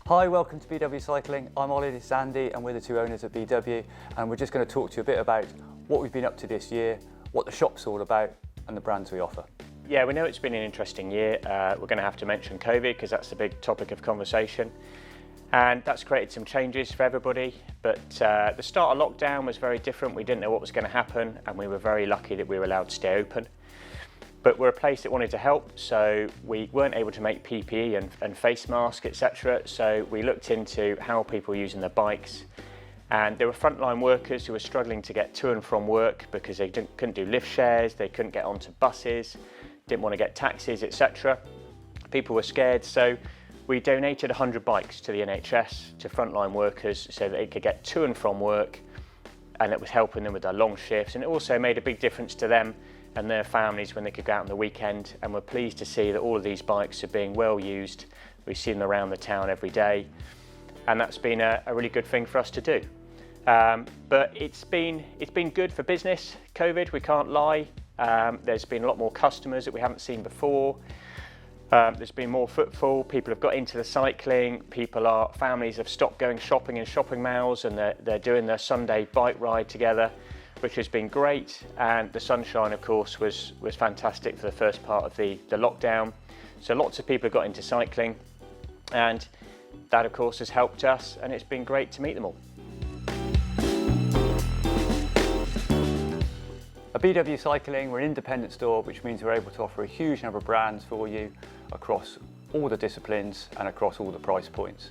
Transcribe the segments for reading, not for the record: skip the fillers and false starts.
Hi, welcome to BW Cycling. I'm Ollie, this is Andy, and we're the two owners of BW, and we're just going to talk to you a bit about what we've been up to this year, what the shop's all about, and the brands we offer. Yeah, we know it's been an interesting year. We're going to have to mention COVID because that's the big topic of conversation. And that's created some changes for everybody. But the start of lockdown was very different. We didn't know what was going to happen, and we were very lucky that we were allowed to stay open. But we're a place that wanted to help, so we weren't able to make PPE and face masks, etc. So we looked into how people were using their bikes. And there were frontline workers who were struggling to get to and from work because they couldn't do lift shares, they couldn't get onto buses, didn't want to get taxis, etc. People were scared, so we donated 100 bikes to the NHS, to frontline workers, so that they could get to and from work, and it was helping them with their long shifts, and it also made a big difference to them and their families when they could go out on the weekend. And we're pleased to see that all of these bikes are being well used. We see them around the town every day, and that's been a really good thing for us to do. But it's been good for business, COVID, we can't lie. There's been a lot more customers that we haven't seen before. There's been more footfall, people have got into the cycling, families have stopped going shopping in shopping malls, and they're doing their Sunday bike ride together, which has been great. And the sunshine, of course, was fantastic for the first part of the lockdown. So lots of people have got into cycling, and that, of course, has helped us, and it's been great to meet them all. At BW Cycling, we're an independent store, which means we're able to offer a huge number of brands for you across all the disciplines and across all the price points.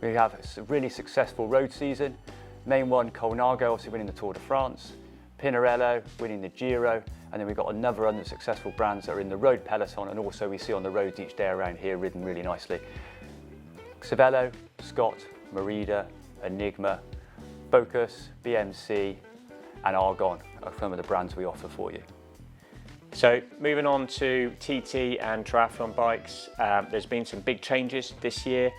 We have a really successful road season. Main one, Colnago, obviously winning the Tour de France, Pinarello winning the Giro, and then we've got another other successful brands that are in the road peloton, and also we see on the roads each day around here ridden really nicely. Cervelo, Scott, Merida, Enigma, Focus, BMC, and Argon are some of the brands we offer for you. So moving on to TT and triathlon bikes, there's been some big changes this year.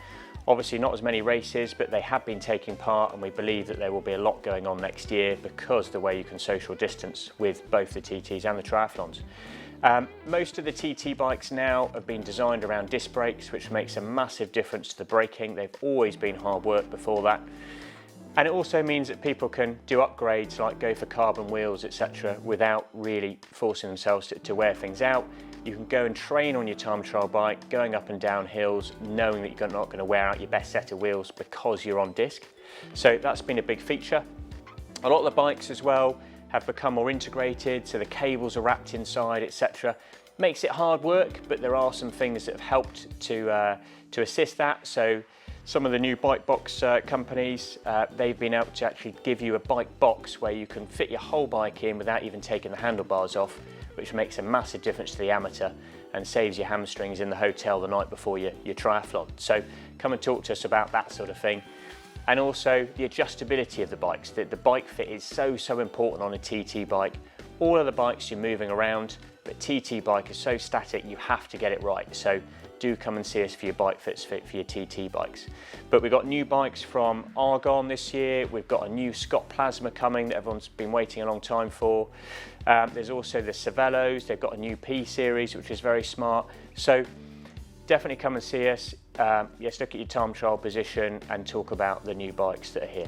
Obviously not as many races, but they have been taking part, and we believe that there will be a lot going on next year because of the way you can social distance with both the TTs and the triathlons. Most of the TT bikes now have been designed around disc brakes, which makes a massive difference to the braking. They've always been hard work before that. And it also means that people can do upgrades like go for carbon wheels, etc., without really forcing themselves to wear things out. You can go and train on your time trial bike, going up and down hills, knowing that you're not going to wear out your best set of wheels because you're on disc. So that's been a big feature. A lot of the bikes as well have become more integrated, so the cables are wrapped inside, etc. Makes it hard work, but there are some things that have helped to assist that. So some of the new bike box companies, they've been able to actually give you a bike box where you can fit your whole bike in without even taking the handlebars off, which makes a massive difference to the amateur and saves your hamstrings in the hotel the night before your triathlon. So come and talk to us about that sort of thing. And also the adjustability of the bikes. The bike fit is so important on a TT bike. All other bikes you're moving around, but TT bike is so static, you have to get it right. So do come and see us for your bike fits fit for your TT bikes. But we've got new bikes from Argon this year. We've got a new Scott Plasma coming that everyone's been waiting a long time for. There's also the Cervelos. They've got a new P series, which is very smart. So definitely come and see us. Yes, look at your time trial position and talk about the new bikes that are here.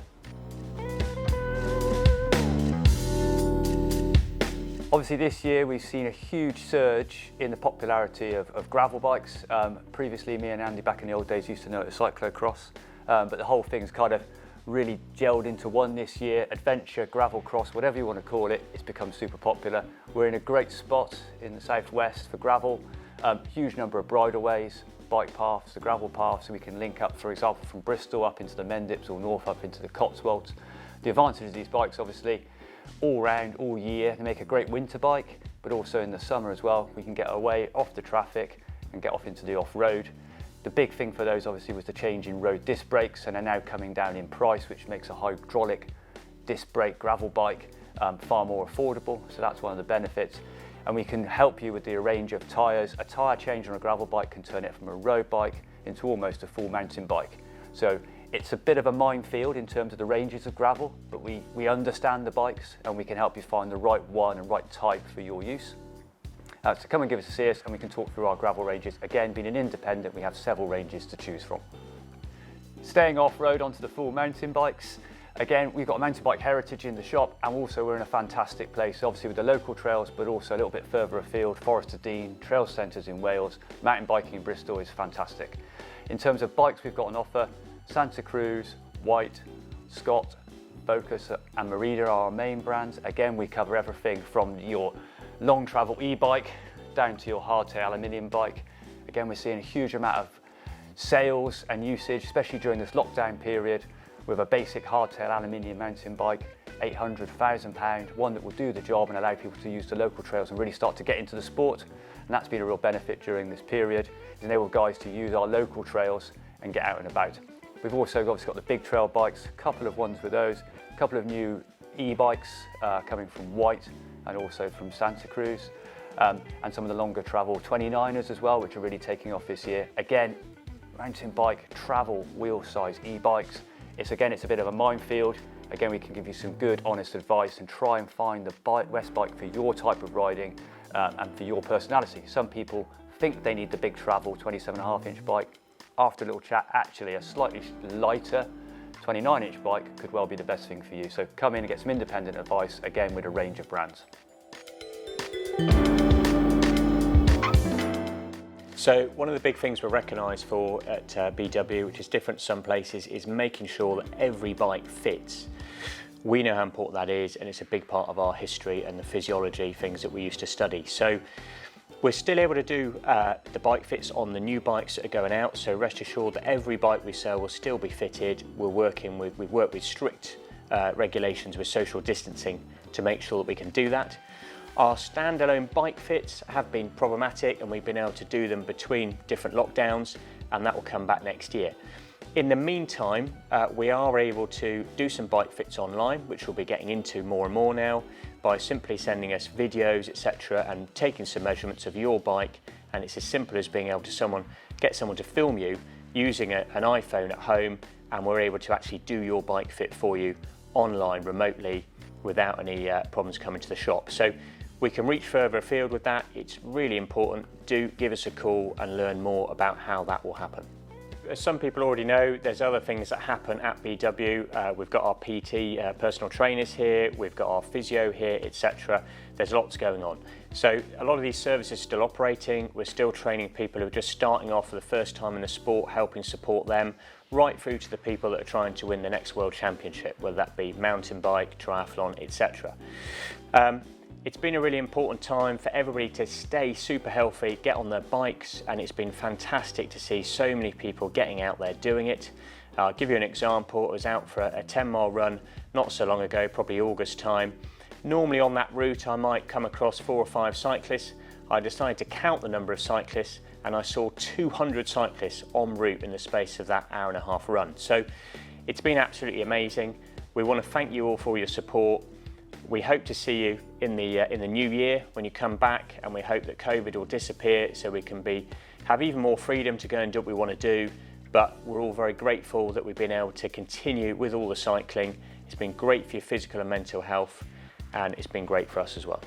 Obviously this year we've seen a huge surge in the popularity of gravel bikes. Previously me and Andy back in the old days used to know it as cyclocross, but the whole thing's kind of really gelled into one this year. Adventure, gravel cross, whatever you want to call it, it's become super popular. We're in a great spot in the southwest for gravel. Huge number of bridleways, bike paths, the gravel paths, so we can link up, for example, from Bristol up into the Mendips or north up into the Cotswolds. The advantage of these bikes, obviously, all round, all year. They make a great winter bike, but also in the summer as well. We can get away off the traffic and get off into the off-road. The big thing for those obviously was the change in road disc brakes, and they're now coming down in price, which makes a hydraulic disc brake gravel bike far more affordable. So that's one of the benefits. And we can help you with the range of tyres. A tyre change on a gravel bike can turn it from a road bike into almost a full mountain bike. So it's a bit of a minefield in terms of the ranges of gravel, but we understand the bikes and we can help you find the right one and right type for your use. So come and give us a see us and we can talk through our gravel ranges. Again, being an independent, we have several ranges to choose from. Staying off-road onto the full mountain bikes. Again, we've got a mountain bike heritage in the shop, and also we're in a fantastic place, obviously with the local trails, but also a little bit further afield, Forest of Dean, trail centres in Wales, mountain biking in Bristol is fantastic. In terms of bikes we've got on offer, Santa Cruz, White, Scott, Focus and Merida are our main brands. Again, we cover everything from your long travel e-bike down to your hardtail aluminium bike. Again, we're seeing a huge amount of sales and usage, especially during this lockdown period, with a basic hardtail aluminium mountain bike, £800,000, one that will do the job and allow people to use the local trails and really start to get into the sport. And that's been a real benefit during this period. It's enabled guys to use our local trails and get out and about. We've also obviously got the big trail bikes, a couple of ones with those, a couple of new e-bikes coming from White and also from Santa Cruz, and some of the longer travel 29ers as well, which are really taking off this year. Again, mountain bike travel wheel size e-bikes. It's a bit of a minefield. Again, we can give you some good, honest advice and try and find the best bike for your type of riding and for your personality. Some people think they need the big travel 27.5-inch bike. After a little chat, actually a slightly lighter 29-inch bike could well be the best thing for you. So come in and get some independent advice, again with a range of brands. So one of the big things we're recognised for at BW, which is different to some places, is making sure that every bike fits. We know how important that is, and it's a big part of our history and the physiology, things that we used to study. So we're still able to do the bike fits on the new bikes that are going out, so rest assured that every bike we sell will still be fitted. We've worked with strict regulations with social distancing to make sure that we can do that. Our standalone bike fits have been problematic, and we've been able to do them between different lockdowns, and that will come back next year. In the meantime, we are able to do some bike fits online, which we'll be getting into more and more now, by simply sending us videos, etc., and taking some measurements of your bike. And it's as simple as being able to get someone to film you using an iPhone at home, and we're able to actually do your bike fit for you online remotely without any problems coming to the shop. So we can reach further afield with that. It's really important. Do give us a call and learn more about how that will happen. As some people already know, there's other things that happen at BW. We've got our PT personal trainers here, we've got our physio here, etc. There's lots going on. So a lot of these services are still operating. We're still training people who are just starting off for the first time in the sport, helping support them, right through to the people that are trying to win the next World Championship, whether that be mountain bike, triathlon, etc. It's been a really important time for everybody to stay super healthy, get on their bikes, and it's been fantastic to see so many people getting out there doing it. I'll give you an example. I was out for a 10-mile run not so long ago, probably August time. Normally on that route I might come across 4 or 5 cyclists. I decided to count the number of cyclists, and I saw 200 cyclists en route in the space of that hour-and-a-half run. So it's been absolutely amazing. We want to thank you all for your support. We hope to see you in the new year when you come back, and we hope that COVID will disappear so we can have even more freedom to go and do what we want to do. But we're all very grateful that we've been able to continue with all the cycling. It's been great for your physical and mental health, and it's been great for us as well.